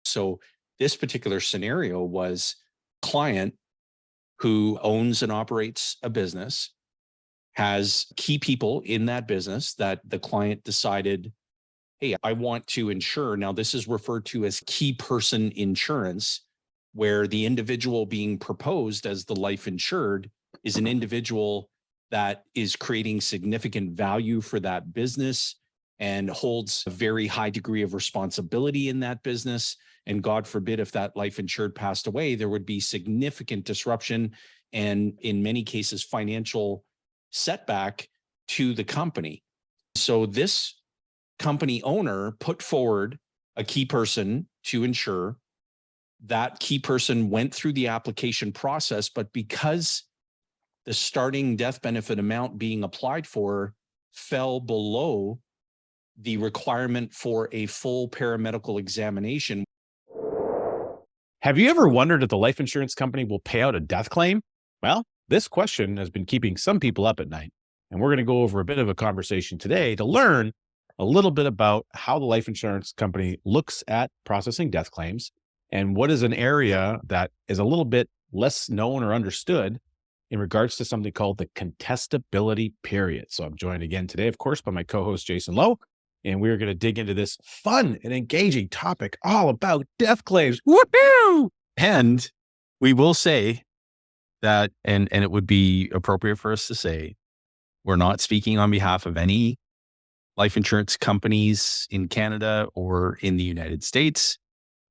So this particular scenario was client who owns and operates a business, has key people in that business that the client decided, hey, I want to insure. Now, this is referred to as key person insurance, where the individual being proposed as the life insured is an individual that is creating significant value for that business and holds a very high degree of responsibility in that business. And God forbid, if that life insured passed away, there would be significant disruption and, in many cases, financial setback to the company. So this company owner put forward a key person to insure. That key person went through the application process, but because the starting death benefit amount being applied for fell below the requirement for a full paramedical examination. Have you ever wondered if the life insurance company will pay out a death claim? Well, this question has been keeping some people up at night, and we're going to go over a bit of a conversation today to learn a little bit about how the life insurance company looks at processing death claims and what is an area that is a little bit less known or understood in regards to something called the contestability period. So I'm joined again today, of course, by my co-host, Jayson Lowe, and we're going to dig into this fun and engaging topic all about death claims. Woohoo! And we will say that, and it would be appropriate for us to say, we're not speaking on behalf of any life insurance companies in Canada or in the United States.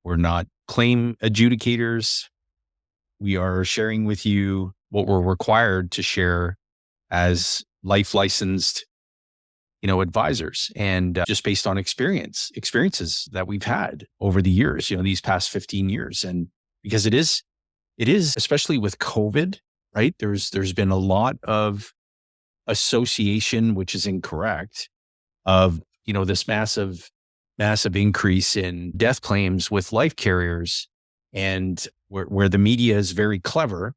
We're not claim adjudicators. We are sharing with you what we're required to share as life licensed, advisors, and just based on experiences that we've had over the years, these past 15 years. And because it is, especially with COVID, right? There's been a lot of association, which is incorrect, of, this massive increase in death claims with life carriers, and where the media is very clever.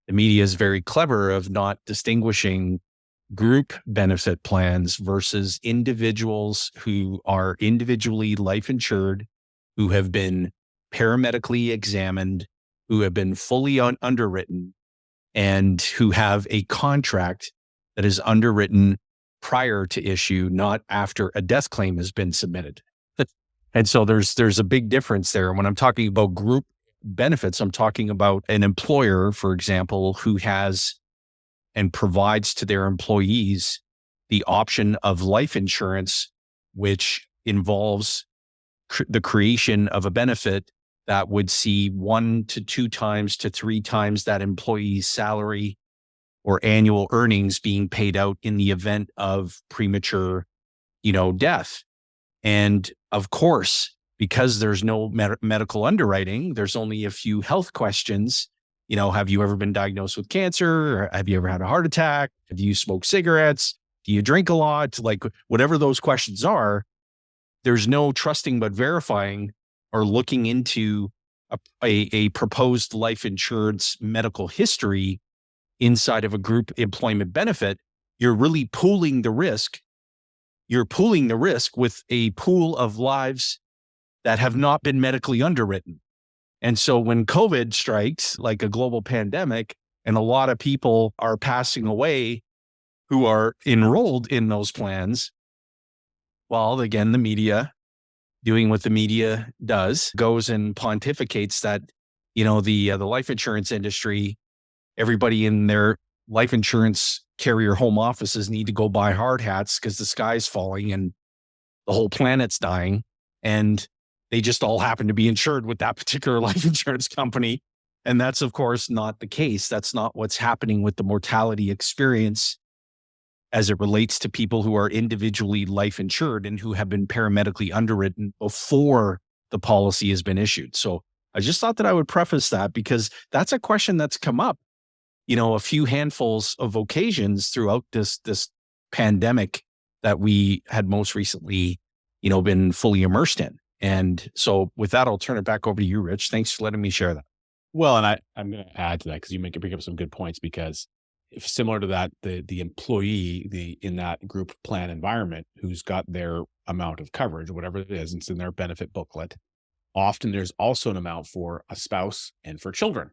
The media is very clever of not distinguishing group benefit plans versus individuals who are individually life insured, who have been paramedically examined, who have been fully underwritten, and who have a contract that is underwritten prior to issue, not after a death claim has been submitted. And so there's a big difference there. When I'm talking about group benefits, I'm talking about an employer, for example, who has and provides to their employees the option of life insurance, which involves the creation of a benefit that would see 1 to 2 times to 3 times that employee's salary or annual earnings being paid out in the event of premature, death. And of course, because there's no medical underwriting, there's only a few health questions. Have you ever been diagnosed with cancer? Or have you ever had a heart attack? Have you smoked cigarettes? Do you drink a lot? Like, whatever those questions are, there's no trusting but verifying or looking into a proposed life insurance medical history inside of a group employment benefit. You're really pooling the risk. You're pooling the risk with a pool of lives that have not been medically underwritten. And so when COVID strikes, like a global pandemic, and a lot of people are passing away who are enrolled in those plans, well, again, the media, doing what the media does, goes and pontificates that, the life insurance industry, everybody in their life insurance carrier home offices need to go buy hard hats because the sky's falling and the whole planet's dying. And they just all happen to be insured with that particular life insurance company. And that's, of course, not the case. That's not what's happening with the mortality experience as it relates to people who are individually life insured and who have been paramedically underwritten before the policy has been issued. So I just thought that I would preface that because that's a question that's come up, a few handfuls of occasions throughout this pandemic that we had most recently, been fully immersed in. And so with that, I'll turn it back over to you, Rich. Thanks for letting me share that. Well, and I'm going to add to that because you bring up some good points, because if similar to that, the employee, in that group plan environment, who's got their amount of coverage, whatever it is, it's in their benefit booklet, often there's also an amount for a spouse and for children.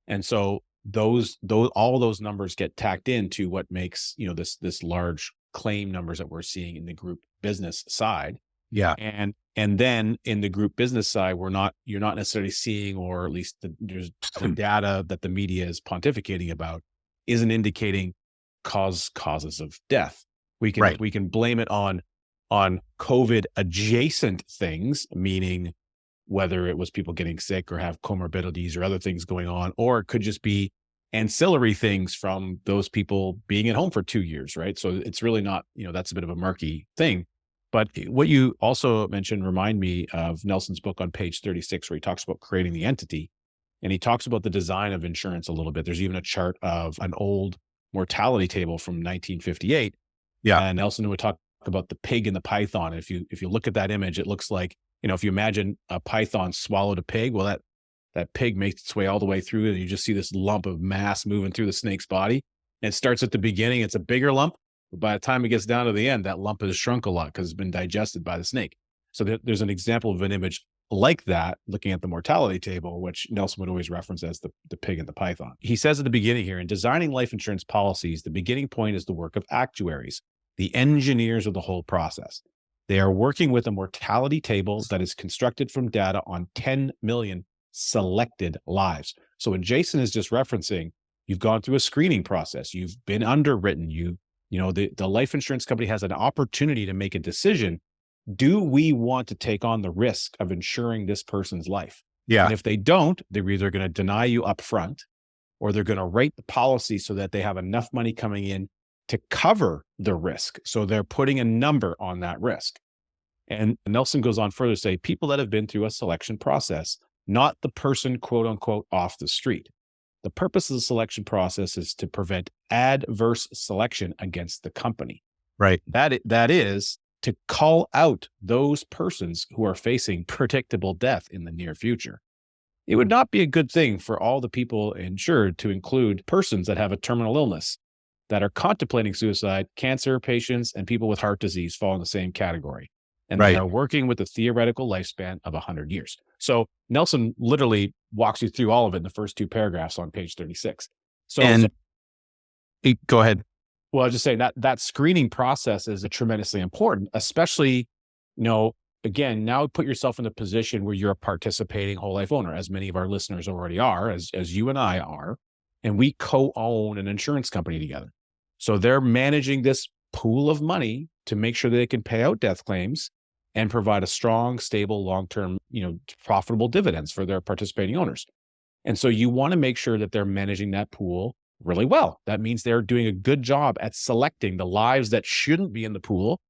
And so all those numbers get tacked into what makes, this large claim numbers that we're seeing in the group business side. Yeah. And then in the group business side, you're not necessarily seeing, or at least there's the data that the media is pontificating about isn't indicating causes of death. We can blame it on COVID adjacent things, meaning whether it was people getting sick or have comorbidities or other things going on, or it could just be ancillary things from those people being at home for 2 years, right? So it's really not, that's a bit of a murky thing. But what you also mentioned remind me of Nelson's book on page 36, where he talks about creating the entity. And he talks about the design of insurance a little bit. There's even a chart of an old mortality table from 1958. Yeah. And Nelson would talk about the pig and the python. If you look at that image, it looks like, if you imagine a python swallowed a pig, well, that pig makes its way all the way through, and you just see this lump of mass moving through the snake's body. And it starts at the beginning, it's a bigger lump. But by the time it gets down to the end, that lump has shrunk a lot because it's been digested by the snake. So there's an example of an image like that, looking at the mortality table, which Nelson would always reference as the pig and the python. He says at the beginning here, in designing life insurance policies, the beginning point is the work of actuaries, the engineers of the whole process. They are working with a mortality table that is constructed from data on 10 million selected lives. So when Jayson is just referencing, you've gone through a screening process, you've been underwritten, the life insurance company has an opportunity to make a decision. Do we want to take on the risk of insuring this person's life? Yeah. And if they don't, they're either going to deny you upfront, or they're going to write the policy so that they have enough money coming in to cover the risk. So they're putting a number on that risk. And Nelson goes on further to say, people that have been through a selection process, not the person, quote unquote, off the street. The purpose of the selection process is to prevent adverse selection against the company. Right. That is to call out those persons who are facing predictable death in the near future. It would not be a good thing for all the people insured to include persons that have a terminal illness, that are contemplating suicide. Cancer patients and people with heart disease fall in the same category. And they are working with a theoretical lifespan of 100 years. So Nelson literally walks you through all of it in the first 2 paragraphs on page 36. Go ahead. Well, I was just saying that screening process is tremendously important, especially, again, now put yourself in a position where you're a participating whole life owner, as many of our listeners already are, as you and I are, and we co-own an insurance company together. So they're managing this pool of money to make sure that they can pay out death claims and provide a strong, stable, long-term, profitable dividends for their participating owners. And so you want to make sure that they're managing that pool really well. That means they're doing a good job at selecting the lives that shouldn't be in the pool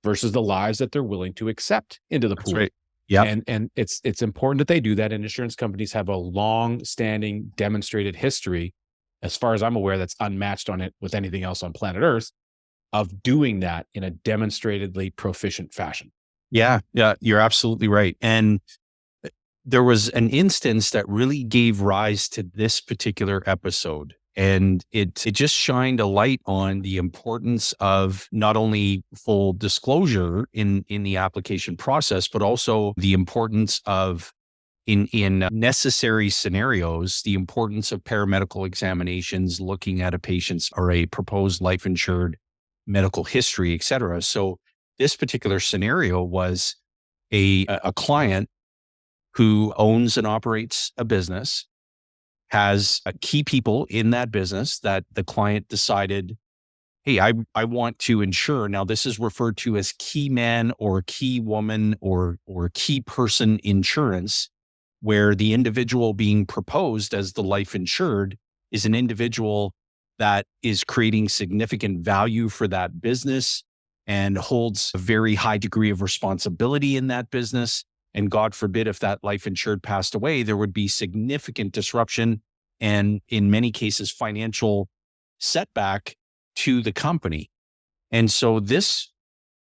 versus the lives that they're willing to accept into the pool. Right. Yeah. And it's important that they do that. And insurance companies have a long-standing demonstrated history, as far as I'm aware, that's unmatched on it with anything else on planet Earth, of doing that in a demonstratedly proficient fashion. Yeah, you're absolutely right. And there was an instance that really gave rise to this particular episode. And it just shined a light on the importance of not only full disclosure in the application process, but also the importance of, in necessary scenarios, the importance of paramedical examinations, looking at a patient's or a proposed life insured medical history, et cetera. So this particular scenario was a client who owns and operates a business, has key people in that business that the client decided, hey, I want to insure. Now, this is referred to as key man or key woman or key person insurance, where the individual being proposed as the life insured is an individual that is creating significant value for that business and holds a very high degree of responsibility in that business. And God forbid, if that life insured passed away, there would be significant disruption and, in many cases, financial setback to the company. And so this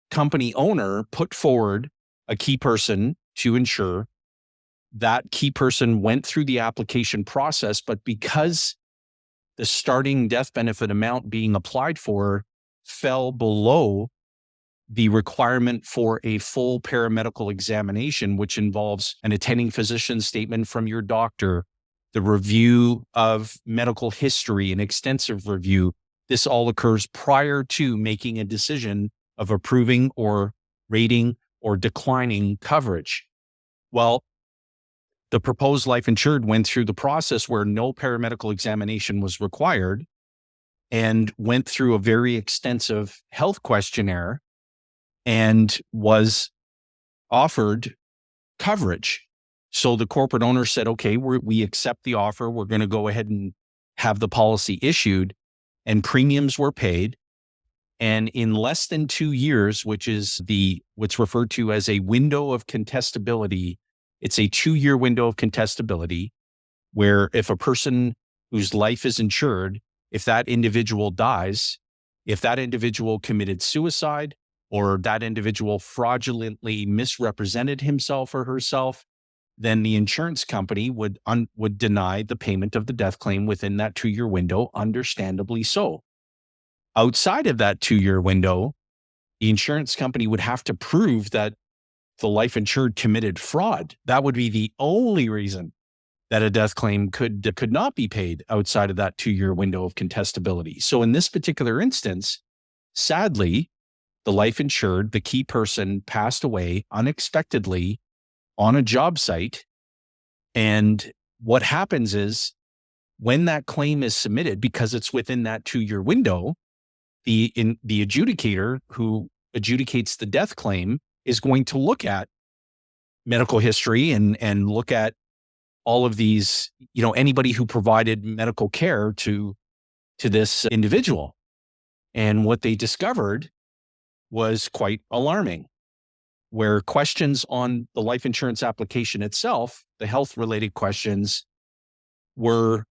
company owner put forward a key person to insure. That key person went through the application process, but because the starting death benefit amount being applied for fell below the requirement for a full paramedical examination, which involves an attending physician statement from your doctor, the review of medical history, an extensive review. This all occurs prior to making a decision of approving or rating or declining coverage. Well, the proposed life insured went through the process where no paramedical examination was required and went through a very extensive health questionnaire and was offered coverage. So the corporate owner said, okay, we accept the offer. We're going to go ahead and have the policy issued, and premiums were paid. And in less than 2 years, which is what's referred to as a window of contestability, it's a 2-year window of contestability, where if a person whose life is insured, if that individual dies, if that individual committed suicide, or that individual fraudulently misrepresented himself or herself, then the insurance company would deny the payment of the death claim within that 2-year window, understandably so. Outside of that 2-year window, the insurance company would have to prove that the life insured committed fraud. That would be the only reason that a death claim could not be paid outside of that 2-year window of contestability. So in this particular instance, sadly, the life insured, the key person, passed away unexpectedly on a job site. And what happens is when that claim is submitted, because it's within that 2-year window, the adjudicator who adjudicates the death claim is going to look at medical history and look at all of these, anybody who provided medical care to this individual. And what they discovered was quite alarming, where questions on the life insurance application itself, the health-related questions, were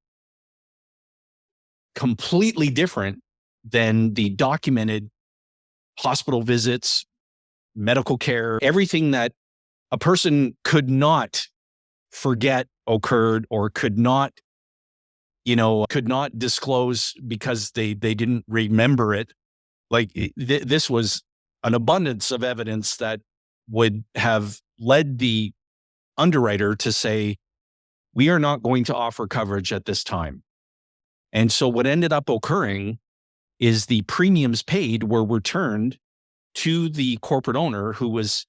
completely different than the documented hospital visits, medical care, everything that a person could not forget occurred or could not disclose because they didn't remember it. Like this was an abundance of evidence that would have led the underwriter to say, we are not going to offer coverage at this time. And so what ended up occurring is the premiums paid were returned to the corporate owner whose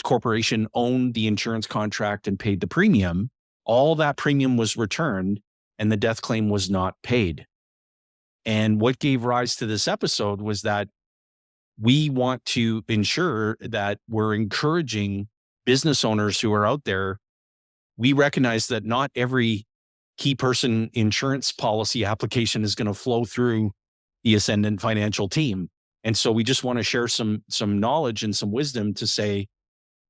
corporation owned the insurance contract and paid the premium. All that premium was returned and the death claim was not paid. And what gave rise to this episode was that we want to ensure that we're encouraging business owners who are out there. We recognize that not every key person insurance policy application is going to flow through the Ascendant Financial team. And so we just want to share some knowledge and some wisdom to say,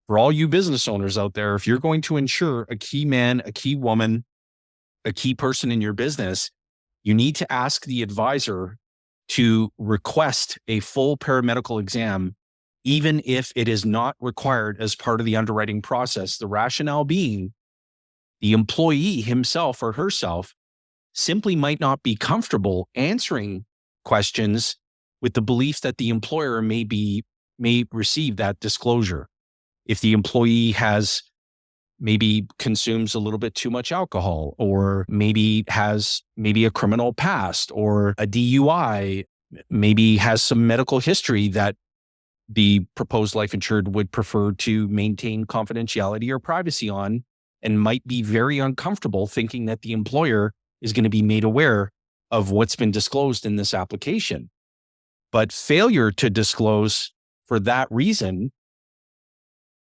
for all you business owners out there, if you're going to insure a key man, a key woman, a key person in your business, you need to ask the advisor to request a full paramedical exam, even if it is not required as part of the underwriting process. The rationale being the employee himself or herself simply might not be comfortable answering questions with the belief that the employer may receive that disclosure. If the employee maybe consumes a little bit too much alcohol, or maybe has a criminal past or a DUI, maybe has some medical history that the proposed life insured would prefer to maintain confidentiality or privacy on, and might be very uncomfortable thinking that the employer is going to be made aware of what's been disclosed in this application. But failure to disclose for that reason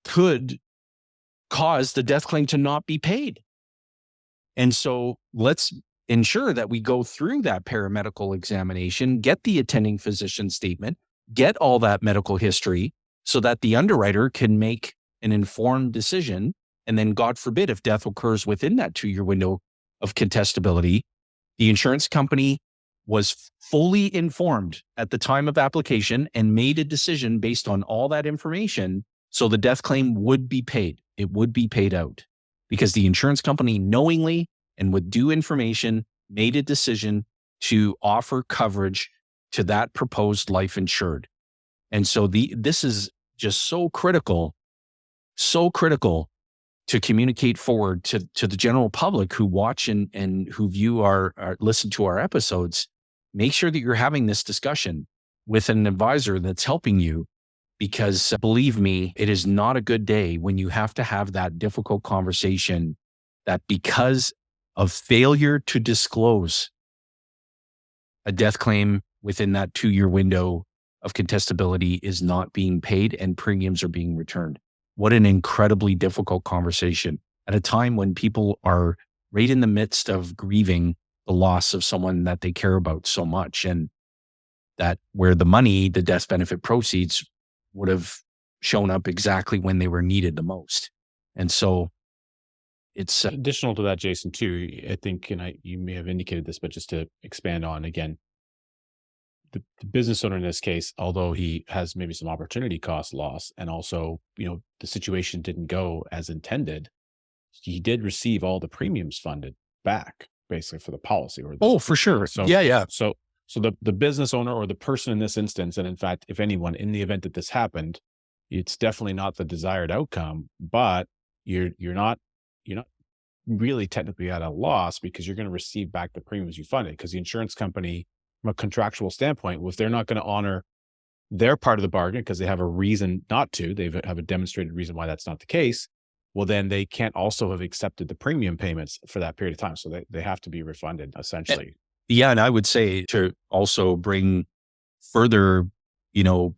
could cause the death claim to not be paid. And so let's ensure that we go through that paramedical examination, get the attending physician statement, get all that medical history so that the underwriter can make an informed decision. And then, God forbid, if death occurs within that 2-year window of contestability, the insurance company was fully informed at the time of application and made a decision based on all that information. So the death claim would be paid. It would be paid out because the insurance company knowingly and with due information made a decision to offer coverage to that proposed life insured. And so this is just so critical to communicate forward to the general public who watch and who view listen to our episodes. Make sure that you're having this discussion with an advisor that's helping you, because believe me, it is not a good day when you have to have that difficult conversation that because of failure to disclose a death claim within that 2-year window of contestability is not being paid and premiums are being returned. What an incredibly difficult conversation at a time when people are right in the midst of grieving the loss of someone that they care about so much, and that where the money, the death benefit proceeds, would have shown up exactly when they were needed the most. And so it's additional to that, Jayson, too, I think, and you may have indicated this, but just to expand on again, the business owner in this case, although he has maybe some opportunity cost loss, and also, the situation didn't go as intended, he did receive all the premiums funded back, basically, for the policy. For sure. So, Yeah. So the business owner, or the person in this instance, and in fact, if anyone, in the event that this happened, it's definitely not the desired outcome, but you're not really technically at a loss, because you're going to receive back the premiums you funded, because the insurance company, from a contractual standpoint, if they're not going to honor their part of the bargain because they have a reason not to, they have a demonstrated reason why that's not the case, well, then they can't also have accepted the premium payments for that period of time. So they have to be refunded, essentially. Yeah. And I would say, to also bring further,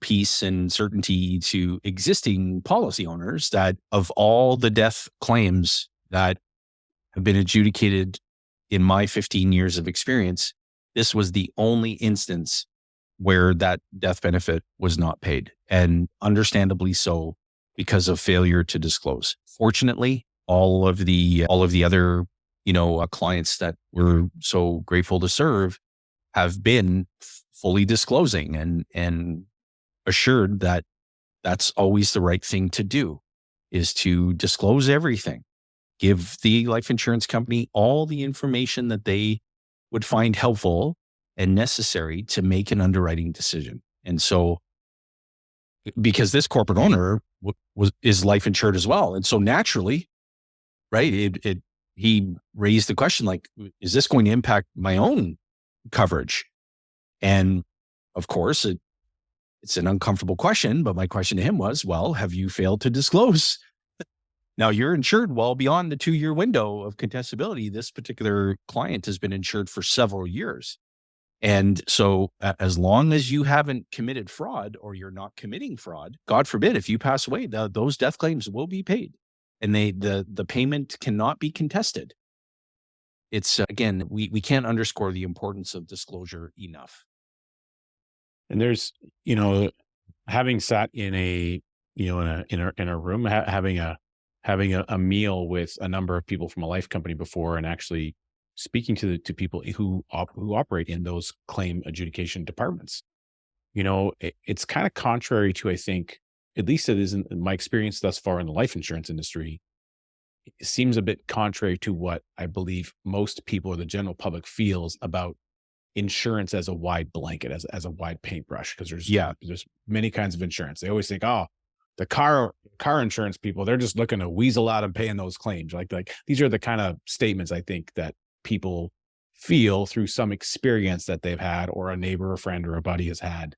peace and certainty to existing policy owners, that of all the death claims that have been adjudicated in my 15 years of experience, this was the only instance where that death benefit was not paid, and understandably so, because of failure to disclose. Fortunately, all of the other, clients that we're so grateful to serve have been fully disclosing and assured that that's always the right thing to do, is to disclose everything. Give the life insurance company all the information that they would find helpful and necessary to make an underwriting decision. And so, because this corporate owner is life insured as well, and so naturally, right, he raised the question, like, is this going to impact my own coverage? And of course, it's an uncomfortable question, but my question to him was, well, have you failed to disclose? Now, you're insured well beyond the 2-year window of contestability. This particular client has been insured for several years. And so as long as you haven't committed fraud, or you're not committing fraud, God forbid, if you pass away, those death claims will be paid, and the payment cannot be contested. It's again, we can't underscore the importance of disclosure enough. And there's, having sat in a room, having a meal with a number of people from a life company before, and actually speaking to people who operate in those claim adjudication departments, it's kind of contrary to, I think, at least it is in my experience thus far in the life insurance industry, it seems a bit contrary to what I believe most people, or the general public, feels about insurance as a wide blanket, as a wide paintbrush. Because there's many kinds of insurance. They always think, oh, the car insurance people, they're just looking to weasel out and paying those claims. Like these are the kind of statements I think that people feel through some experience that they've had, or a neighbor, a friend, or a buddy has had,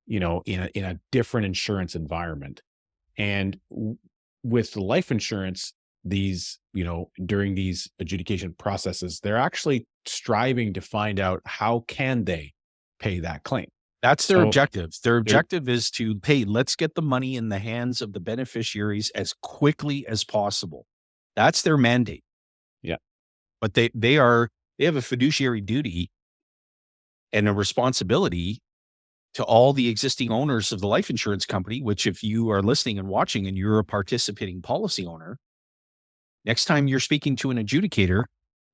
in a different insurance environment. And with life insurance, these, during these adjudication processes, they're actually striving to find out how can they pay that claim. That's their objective. Their objective is to, hey, let's get the money in the hands of the beneficiaries as quickly as possible. That's their mandate. Yeah. But they have a fiduciary duty and a responsibility to all the existing owners of the life insurance company, which, if you are listening and watching and you're a participating policy owner, next time you're speaking to an adjudicator,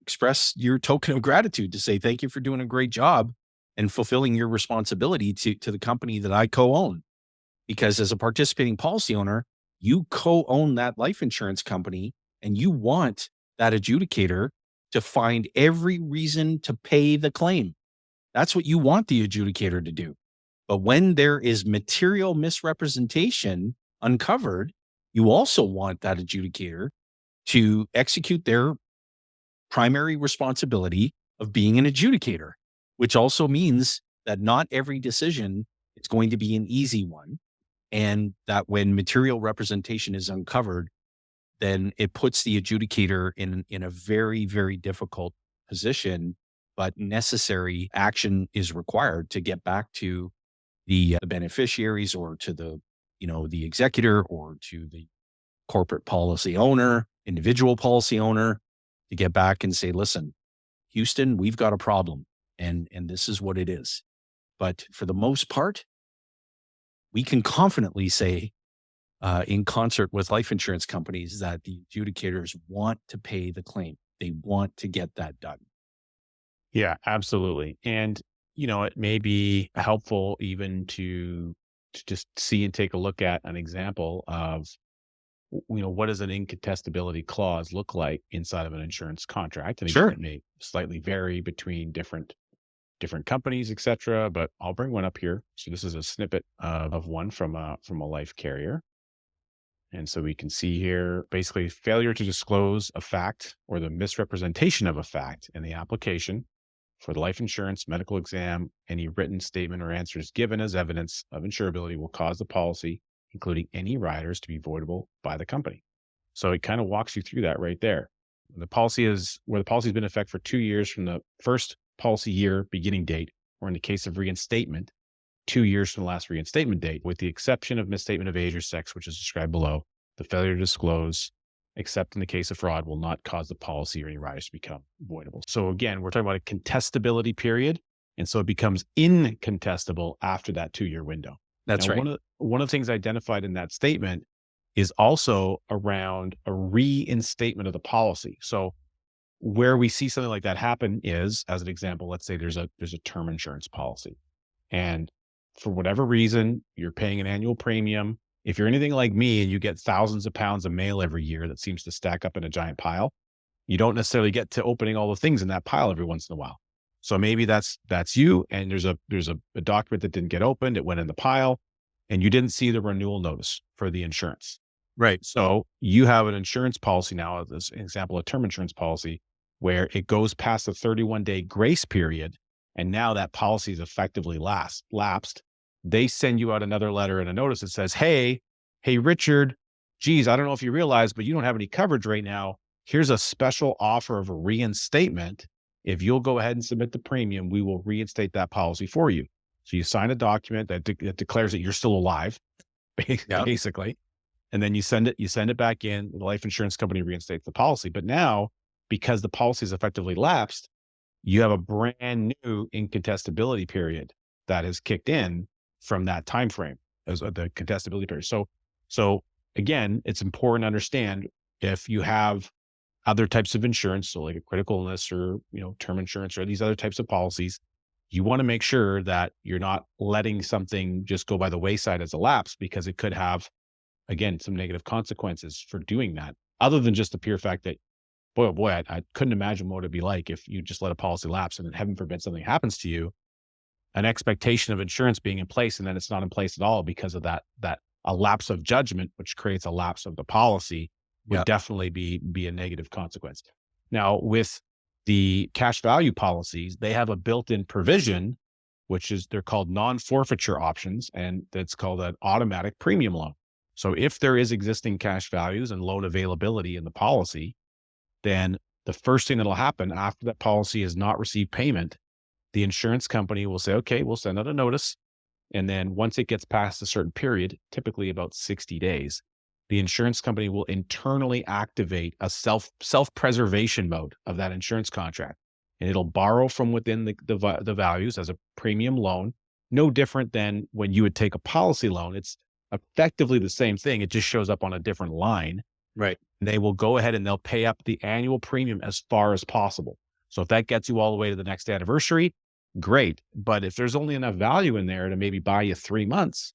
express your token of gratitude to say, thank you for doing a great job and fulfilling your responsibility to the company that I co-own. Because as a participating policy owner, you co-own that life insurance company, and you want that adjudicator to find every reason to pay the claim. That's what you want the adjudicator to do. But when there is material misrepresentation uncovered, you also want that adjudicator to execute their primary responsibility of being an adjudicator, which also means that not every decision is going to be an easy one. And that when material representation is uncovered, then it puts the adjudicator in a very, very difficult position, but necessary action is required to get back to the beneficiaries or to the executor or to the corporate policy owner, individual policy owner, to get back and say, listen, Houston, we've got a problem and this is what it is. But for the most part, we can confidently say in concert with life insurance companies that the adjudicators want to pay the claim. They want to get that done. Yeah, absolutely. And, it may be helpful even to just see and take a look at an example of, what does an incontestability clause look like inside of an insurance contract? And again, Sure. it may slightly vary between different companies, et cetera, but I'll bring one up here. So this is a snippet of one from a life carrier. And so we can see here, basically failure to disclose a fact or the misrepresentation of a fact in the application for the life insurance medical exam. Any written statement or answers given as evidence of insurability will cause the policy, including any riders, to be voidable by the company. So it kind of walks you through that right there. The policy has been in effect for 2 years from the first policy year beginning date, or in the case of reinstatement, 2 years from the last reinstatement date, with the exception of misstatement of age or sex, which is described below. The failure to disclose, except in the case of fraud, will not cause the policy or any riders to become voidable. So again, we're talking about a contestability period. And so it becomes incontestable after that 2-year window. That's now, right. one of the things identified in that statement is also around a reinstatement of the policy. So where we see something like that happen is, as an example, let's say there's a term insurance policy. And for whatever reason, you're paying an annual premium. If you're anything like me and you get thousands of pounds of mail every year that seems to stack up in a giant pile, you don't necessarily get to opening all the things in that pile every once in a while. So maybe that's you, and there's a document that didn't get opened, it went in the pile, and you didn't see the renewal notice for the insurance. Right. So you have an insurance policy now, as an example, a term insurance policy, where it goes past the 31-day grace period, and now that policy is effectively lapsed. They send you out another letter and a notice that says, hey, Richard, geez, I don't know if you realize, but you don't have any coverage right now. Here's a special offer of a reinstatement. If you'll go ahead and submit the premium, we will reinstate that policy for you. So you sign a document that declares that you're still alive, basically. And then you send it back in. The life insurance company reinstates the policy. But now, because the policy is effectively lapsed, you have a brand new incontestability period that has kicked in from that time frame as the contestability period. So again, it's important to understand if you have other types of insurance, so like a critical illness or term insurance or these other types of policies, you want to make sure that you're not letting something just go by the wayside as a lapse, because it could have, again, some negative consequences for doing that, other than just the pure fact that, boy, I couldn't imagine what it'd be like if you just let a policy lapse and then heaven forbid something happens to you. An expectation of insurance being in place and then it's not in place at all because of that a lapse of judgment, which creates a lapse of the policy, would definitely be a negative consequence. Now, with the cash value policies, they have a built-in provision, which is, they're called non-forfeiture options, and that's called an automatic premium loan. So if there is existing cash values and loan availability in the policy, then the first thing that'll happen after that policy has not received payment, the insurance company will say, okay, we'll send out a notice. And then once it gets past a certain period, typically about 60 days, the insurance company will internally activate a self-preservation mode of that insurance contract. And it'll borrow from within the values as a premium loan, no different than when you would take a policy loan. It's effectively the same thing. It just shows up on a different line. Right. They will go ahead and they'll pay up the annual premium as far as possible. So if that gets you all the way to the next anniversary, great. But if there's only enough value in there to maybe buy you 3 months,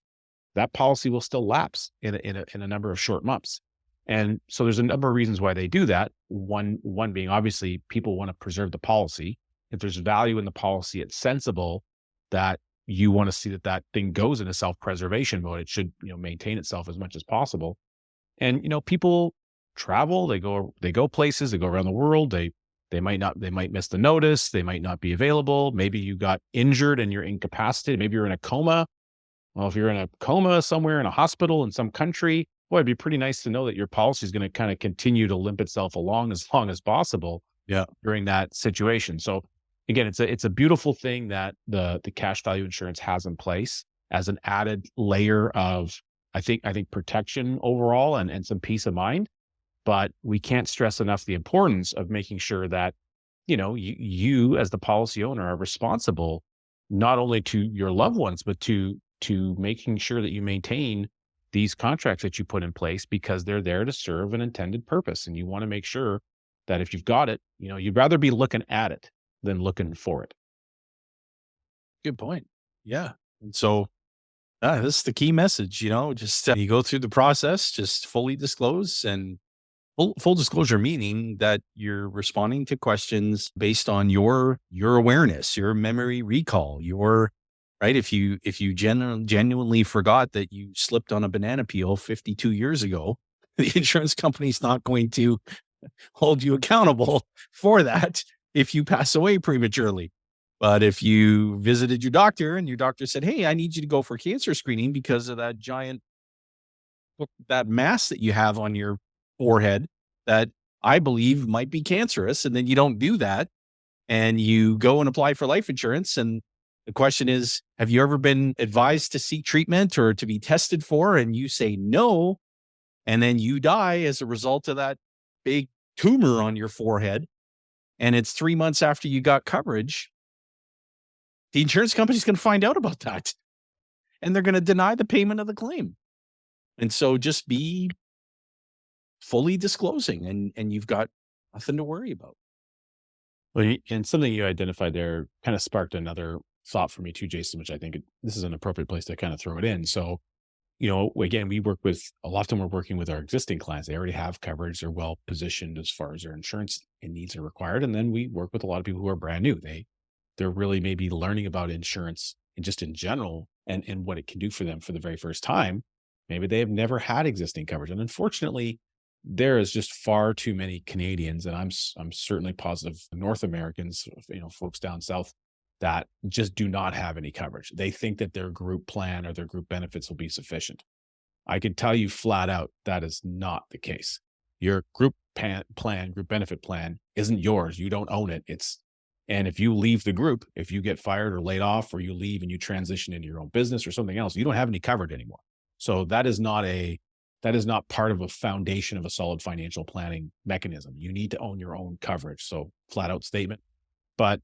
that policy will still lapse in a number of short months. And so there's a number of reasons why they do that. One being, obviously, people want to preserve the policy. If there's value in the policy, it's sensible that you want to see that that thing goes into self-preservation mode. It should, maintain itself as much as possible. And, people travel, they go places, they go around the world. They might miss the notice. They might not be available. Maybe you got injured and you're incapacitated. Maybe you're in a coma. Well, if you're in a coma somewhere in a hospital in some country, boy, it'd be pretty nice to know that your policy is going to kind of continue to limp itself along as long as possible. Yeah. During that situation. So again, it's a beautiful thing that the cash value insurance has in place as an added layer of, I think protection overall and some peace of mind. But we can't stress enough the importance of making sure that, you as the policy owner are responsible not only to your loved ones, but to making sure that you maintain these contracts that you put in place, because they're there to serve an intended purpose. And you want to make sure that if you've got it, you'd rather be looking at it than looking for it. Good point. Yeah. And so this is the key message, just you go through the process, just fully disclose, and full disclosure, meaning that you're responding to questions based on your awareness, your memory recall, right. If you genuinely forgot that you slipped on a banana peel 52 years ago, the insurance company's not going to hold you accountable for that if you pass away prematurely. But if you visited your doctor and your doctor said, "Hey, I need you to go for cancer screening because of that mass that you have on your forehead that I believe might be cancerous," and then you don't do that and you go and apply for life insurance. And the question is, have you ever been advised to seek treatment or to be tested for? And you say no, and then you die as a result of that big tumor on your forehead. And it's 3 months after you got coverage. The insurance company's going to find out about that, and they're going to deny the payment of the claim. And so just be fully disclosing, and you've got nothing to worry about. Well, and something you identified there kind of sparked another thought for me too, Jason, which I think this is an appropriate place to kind of throw it in. So, again, often we're working with our existing clients. They already have coverage. They're well positioned as far as their insurance and needs are required. And then we work with a lot of people who are brand new. They're really maybe learning about insurance and just in general and what it can do for them for the very first time. Maybe they have never had existing coverage. And unfortunately, there is just far too many Canadians, and I'm certainly positive North Americans, folks down south, that just do not have any coverage. They think that their group plan or their group benefits will be sufficient. I can tell you flat out that is not the case. Your group benefit plan isn't yours. You don't own it. And if you leave the group, if you get fired or laid off, or you leave and you transition into your own business or something else, you don't have any covered anymore. So that is not part of a foundation of a solid financial planning mechanism. You need to own your own coverage. So flat out statement. But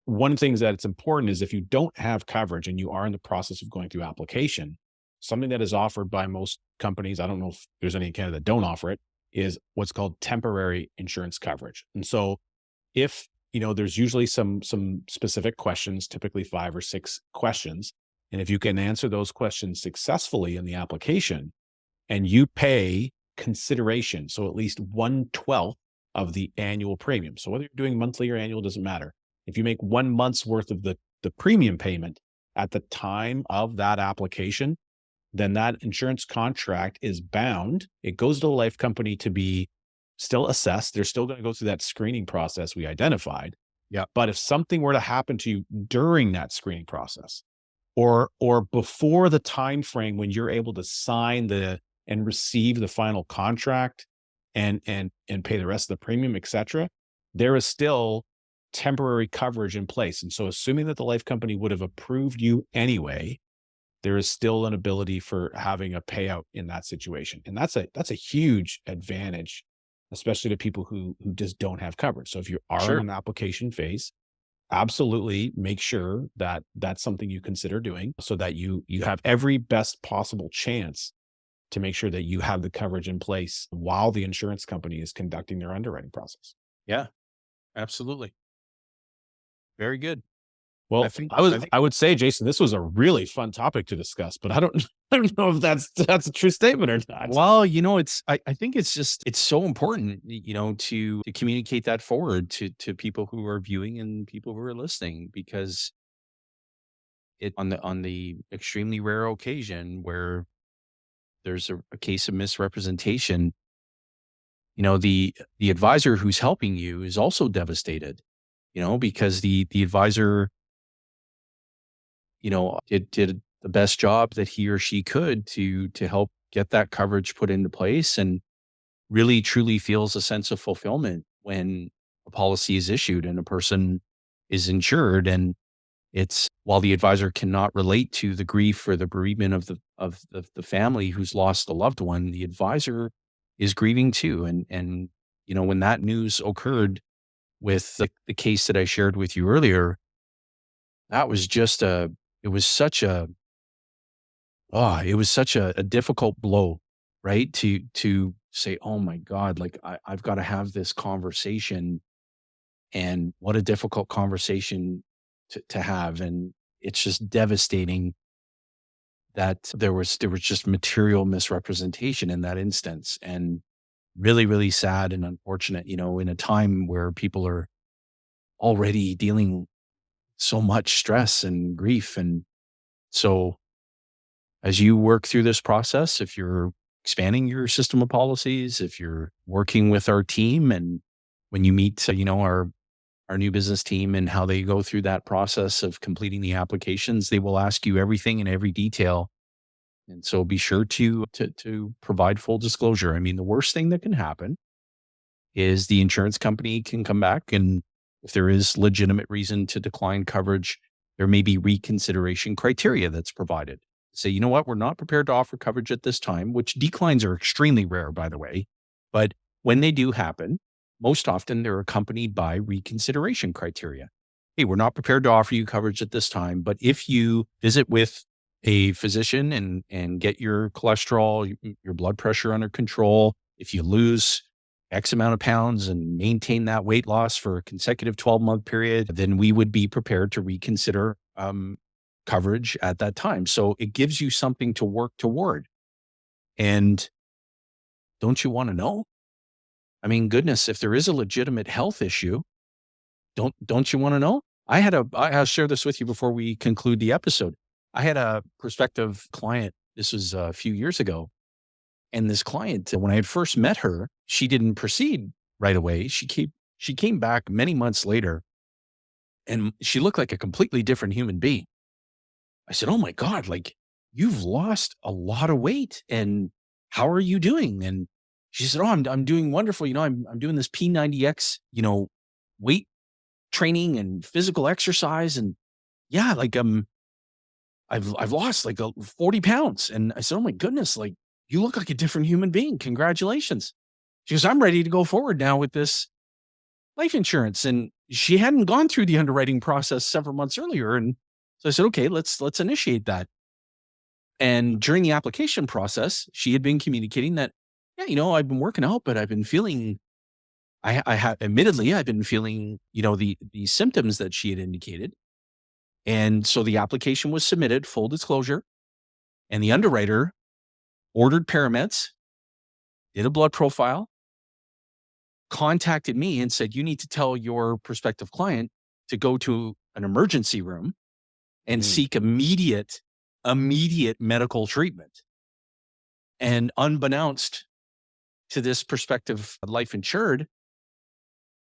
one thing that it's important is if you don't have coverage and you are in the process of going through application, something that is offered by most companies, I don't know if there's any in Canada that don't offer it, is what's called temporary insurance coverage. And so if, there's usually some specific questions, typically 5 or 6 questions. And if you can answer those questions successfully in the application and you pay consideration, so at least 1/12 of the annual premium. So whether you're doing monthly or annual, doesn't matter. If you make 1 month's worth of the premium payment at the time of that application, then that insurance contract is bound. It goes to the life company to be still assessed. They're still going to go through that screening process we identified. Yeah. But if something were to happen to you during that screening process, or before the time frame when you're able to sign and receive the final contract and pay the rest of the premium, et cetera, there is still temporary coverage in place. And so assuming that the life company would have approved you anyway, there is still an ability for having a payout in that situation. And that's a huge advantage, especially to people who just don't have coverage. So if you are Sure. in an application phase, absolutely make sure that that's something you consider doing so that you have every best possible chance to make sure that you have the coverage in place while the insurance company is conducting their underwriting process. Yeah, absolutely. Very good. Well, I would say, Jason, this was a really fun topic to discuss, but I don't know if that's a true statement or not. Well, I think it's so important, to communicate that forward to people who are viewing and people who are listening, because On the extremely rare occasion where there's a case of misrepresentation, the advisor who's helping you is also devastated, because the advisor, did the best job that he or she could to help get that coverage put into place, and really truly feels a sense of fulfillment when a policy is issued and a person is insured. And it's while the advisor cannot relate to the grief or the bereavement of the family who's lost a loved one, the advisor is grieving too. And when that news occurred with the case that I shared with you earlier, that was just it was such a it was such a difficult blow, right? To say, oh my God, like I've got to have this conversation, and what a difficult conversation to have. And it's just devastating that there was just material misrepresentation in that instance, and really, really sad and unfortunate, in a time where people are already dealing so much stress and grief. And so as you work through this process, if you're expanding your system of policies, if you're working with our team, and when you meet, our new business team and how they go through that process of completing the applications, they will ask you everything in every detail. And so be sure to provide full disclosure. I mean, the worst thing that can happen is the insurance company can come back, and if there is legitimate reason to decline coverage, there may be reconsideration criteria that's provided. Say, you know what, we're not prepared to offer coverage at this time, which declines are extremely rare, by the way. But when they do happen, most often they're accompanied by reconsideration criteria. Hey, we're not prepared to offer you coverage at this time, but if you visit with a physician and get your cholesterol, your blood pressure under control, if you lose X amount of pounds and maintain that weight loss for a consecutive 12-month period, then we would be prepared to reconsider coverage at that time. So it gives you something to work toward. And don't you want to know? I mean, goodness, if there is a legitimate health issue, don't you want to know? I'll share this with you before we conclude the episode. I had a prospective client. This was a few years ago. And this client, when I had first met her, she didn't proceed right away. She came back many months later, and she looked like a completely different human being. I said, "Oh my God, like you've lost a lot of weight, and how are you doing?" And she said, "Oh, I'm doing wonderful. I'm doing this P90X, weight training and physical exercise, and yeah, like I've lost like 40 pounds." And I said, "Oh my goodness, like you look like a different human being. Congratulations." She goes, "I'm ready to go forward now with this life insurance." And she hadn't gone through the underwriting process several months earlier. And so I said, "Okay, let's initiate that." And during the application process, she had been communicating that, yeah, I've been working out, but I've been feeling, I have, admittedly, I've been feeling, the symptoms that she had indicated. And so the application was submitted, full disclosure, and the underwriter ordered parameds, did a blood profile, contacted me and said, "You need to tell your prospective client to go to an emergency room and seek immediate medical treatment." And unbeknownst to this prospective life insured,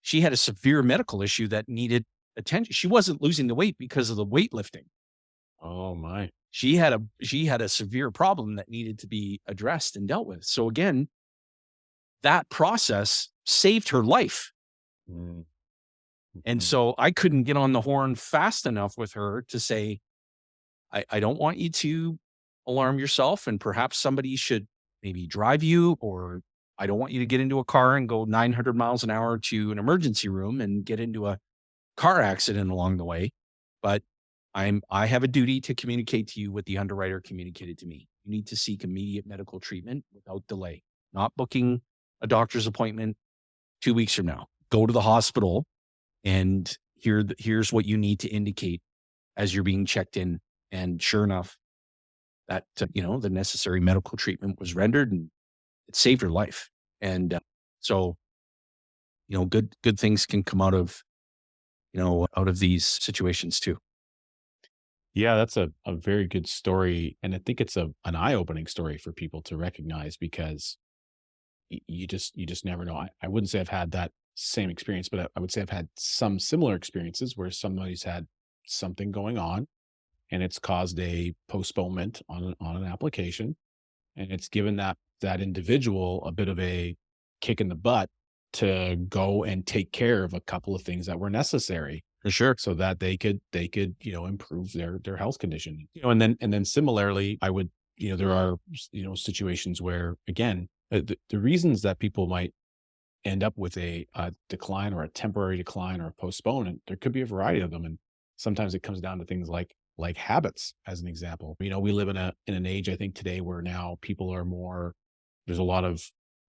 she had a severe medical issue that needed attention. She wasn't losing the weight because of the weightlifting. Oh my. She had a severe problem that needed to be addressed and dealt with. So again, that process saved her life. Mm. And Mhm. so I couldn't get on the horn fast enough with her to say, I don't want you to alarm yourself, and perhaps somebody should maybe drive you, or I don't want you to get into a car and go 900 miles an hour to an emergency room and get into a car accident along the way. But I have a duty to communicate to you what the underwriter communicated to me. You need to seek immediate medical treatment without delay, not booking a doctor's appointment 2 weeks from now. Go to the hospital, and here's what you need to indicate as you're being checked in. And sure enough, that, the necessary medical treatment was rendered, and it saved her life. And so, good things can come out of these situations too. Yeah, that's a very good story. And I think it's an eye-opening story for people to recognize because you just never know. I wouldn't say I've had that same experience, but I would say I've had some similar experiences where somebody's had something going on and it's caused a postponement on an application, and it's given that individual a bit of a kick in the butt to go and take care of a couple of things that were necessary For sure. so that they could improve their health condition. And then similarly, I would, there are situations where, again, the reasons that people might end up with a decline or a temporary decline or a postponement, there could be a variety of them. And sometimes it comes down to things like habits, as an example. We live in an age, I think, today where now people are more, there's a lot of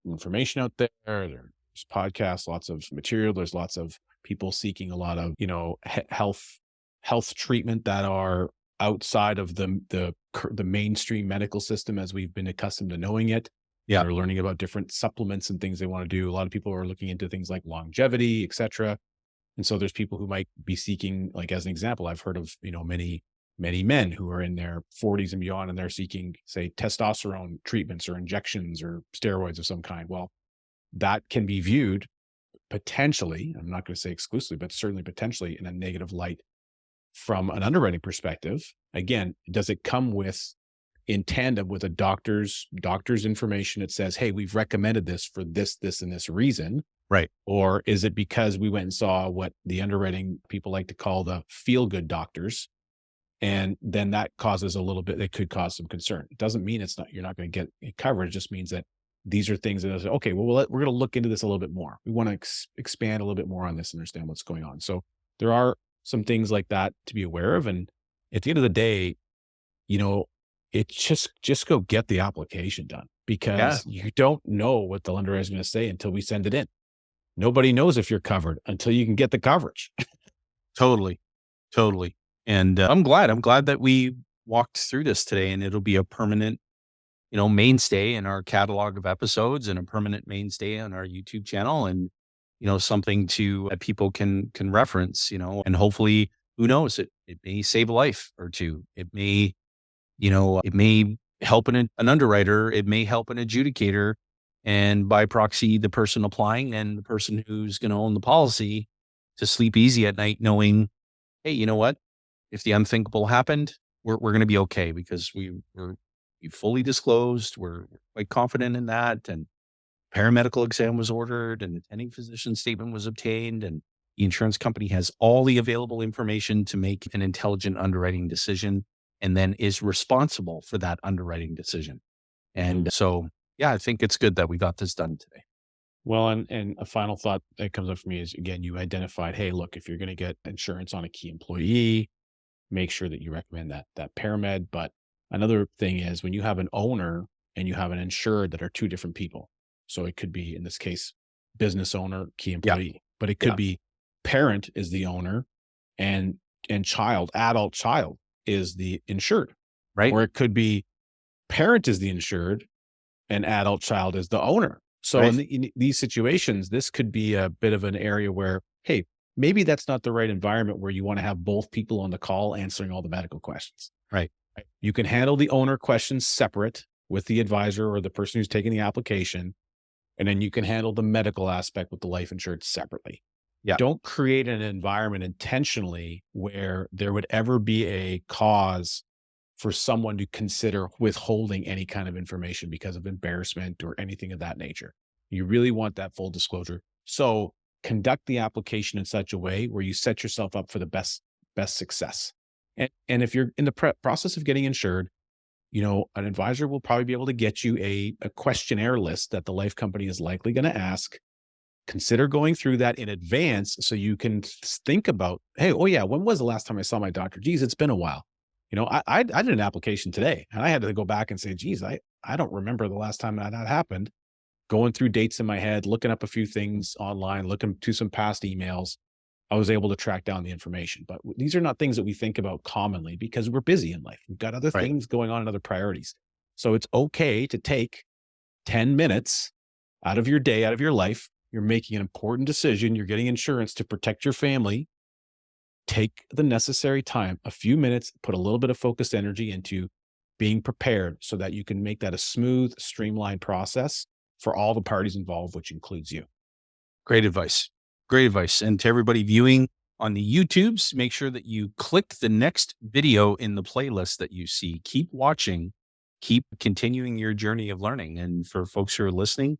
information out there. There's podcasts, lots of material. There's lots of people seeking a lot of, health treatment that are outside of the mainstream medical system as we've been accustomed to knowing it. Yeah. They're learning about different supplements and things they want to do. A lot of people are looking into things like longevity, et cetera. And so there's people who might be seeking, like, as an example, I've heard of, many men who are in their 40s and beyond, and they're seeking, say, testosterone treatments or injections or steroids of some kind. Well, that can be viewed potentially, I'm not going to say exclusively, but certainly potentially in a negative light from an underwriting perspective. Again, does it come with in tandem with a doctor's information? It says, hey, we've recommended this for this, and this reason. Right. Or is it because we went and saw what the underwriting people like to call the feel good doctors? And then that causes a little bit, it could cause some concern. It doesn't mean you're not going to get coverage. It just means that these are things that, okay, well, we're going to look into this a little bit more. We want to expand a little bit more on this and understand what's going on. So there are some things like that to be aware of. And at the end of the day, it's just go get the application done, because you don't know what the lender is going to say until we send it in. Nobody knows if you're covered until you can get the coverage. Totally. Totally. And I'm glad that we walked through this today, and it'll be a permanent, mainstay in our catalog of episodes and a permanent mainstay on our YouTube channel, and, something that people can reference, and hopefully, who knows, it may save a life or two. It may, it may help an underwriter. It may help an adjudicator, and by proxy, the person applying and the person who's going to own the policy, to sleep easy at night knowing, hey, you know what? If the unthinkable happened, we're going to be okay, because we fully disclosed. We're quite confident in that. And paramedical exam was ordered, and attending physician statement was obtained, and the insurance company has all the available information to make an intelligent underwriting decision, and then is responsible for that underwriting decision. And so, yeah, I think it's good that we got this done today. Well, and a final thought that comes up for me is, again, you identified, hey, look, if you're going to get insurance on a key employee, make sure that you recommend that paramed. But another thing is, when you have an owner and you have an insured that are two different people. So it could be, in this case, business owner, key employee, but it could be parent is the owner and adult child is the insured, Right. or it could be parent is the insured and adult child is the owner. So Right. in these situations, this could be a bit of an area where, hey, maybe that's not the right environment where you want to have both people on the call answering all the medical questions. Right. You can handle the owner questions separate with the advisor or the person who's taking the application. And then you can handle the medical aspect with the life insurance separately. Yeah. Don't create an environment intentionally where there would ever be a cause for someone to consider withholding any kind of information because of embarrassment or anything of that nature. You really want that full disclosure. So conduct the application in such a way where you set yourself up for the best success. And if you're in the process of getting insured, an advisor will probably be able to get you a questionnaire list that the life company is likely going to ask. Consider going through that in advance so you can think about, hey, oh yeah, when was the last time I saw my doctor? Geez, it's been a while. I did an application today and I had to go back and say, geez, I don't remember the last time that happened. Going through dates in my head, looking up a few things online, looking to some past emails, I was able to track down the information. But these are not things that we think about commonly because we're busy in life. We've got other things going on and other priorities. So it's okay to take 10 minutes out of your day, out of your life. You're making an important decision. You're getting insurance to protect your family. take the necessary time, a few minutes, put a little bit of focused energy into being prepared so that you can make that a smooth, streamlined process for all the parties involved, which includes you. Great advice. Great advice. And to everybody viewing on the YouTubes, make sure that you click the next video in the playlist that you see. Keep watching, keep continuing your journey of learning. And for folks who are listening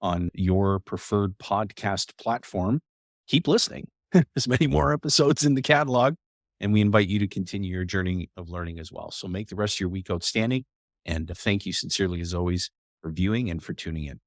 on your preferred podcast platform, keep listening. There's many more episodes in the catalog, and we invite you to continue your journey of learning as well. So make the rest of your week outstanding. And thank you sincerely, as always, for viewing and for tuning in.